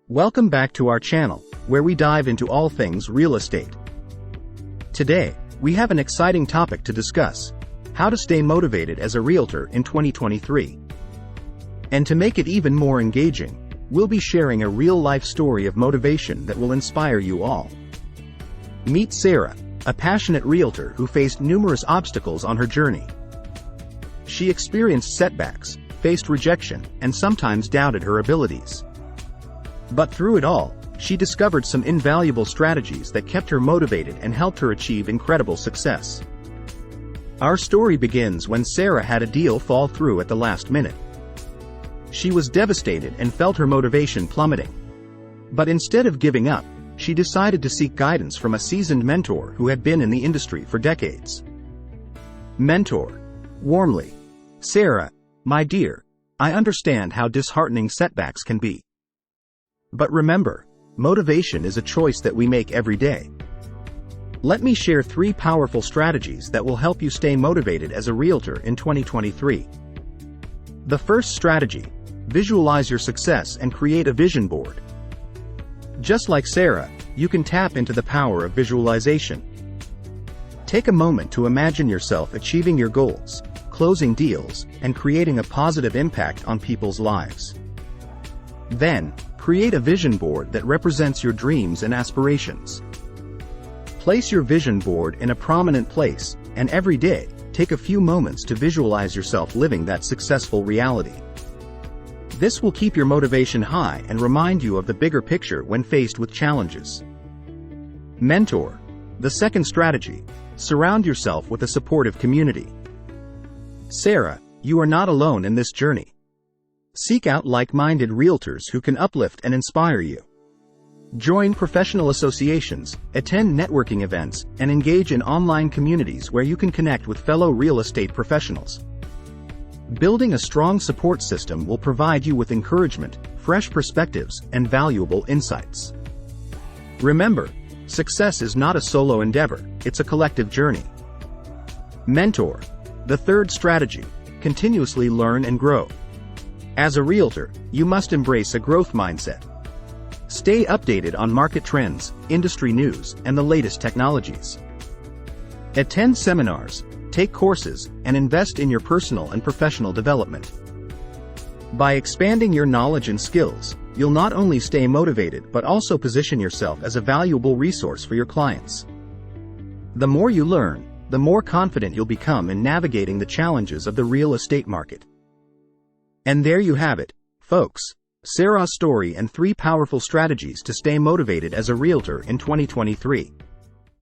Welcome back to our channel, where we dive into all things real estate. Today, we have an exciting topic to discuss: how to stay motivated as a realtor in 2023. And to make it even more engaging, we'll be sharing a real-life story of motivation that will inspire you all. Meet Sarah, a passionate realtor who faced numerous obstacles on her journey. She experienced setbacks, faced rejection, and sometimes doubted her abilities. But through it all, she discovered some invaluable strategies that kept her motivated and helped her achieve incredible success. Our story begins when Sarah had a deal fall through at the last minute. She was devastated and felt her motivation plummeting. But instead of giving up, she decided to seek guidance from a seasoned mentor who had been in the industry for decades. Mentor: warmly, Sarah, my dear, I understand how disheartening setbacks can be. But remember, motivation is a choice that we make every day. Let me share 3 powerful strategies that will help you stay motivated as a realtor in 2023. The first strategy: visualize your success and create a vision board. Just like Sarah, you can tap into the power of visualization. Take a moment to imagine yourself achieving your goals, closing deals, and creating a positive impact on people's lives. Then, create a vision board that represents your dreams and aspirations. Place your vision board in a prominent place, and every day, take a few moments to visualize yourself living that successful reality. This will keep your motivation high and remind you of the bigger picture when faced with challenges. Mentor: the second strategy, surround yourself with a supportive community. Sarah, you are not alone in this journey. Seek out like-minded realtors who can uplift and inspire you. Join professional associations, attend networking events, and engage in online communities where you can connect with fellow real estate professionals. Building a strong support system will provide you with encouragement, fresh perspectives, and valuable insights. Remember, success is not a solo endeavor, it's a collective journey. Mentor: the third strategy, continuously learn and grow. As a realtor, you must embrace a growth mindset. Stay updated on market trends, industry news, and the latest technologies. Attend seminars, take courses, and invest in your personal and professional development. By expanding your knowledge and skills, you'll not only stay motivated but also position yourself as a valuable resource for your clients. The more you learn, the more confident you'll become in navigating the challenges of the real estate market. And there you have it, folks, Sarah's story and 3 powerful strategies to stay motivated as a realtor in 2023.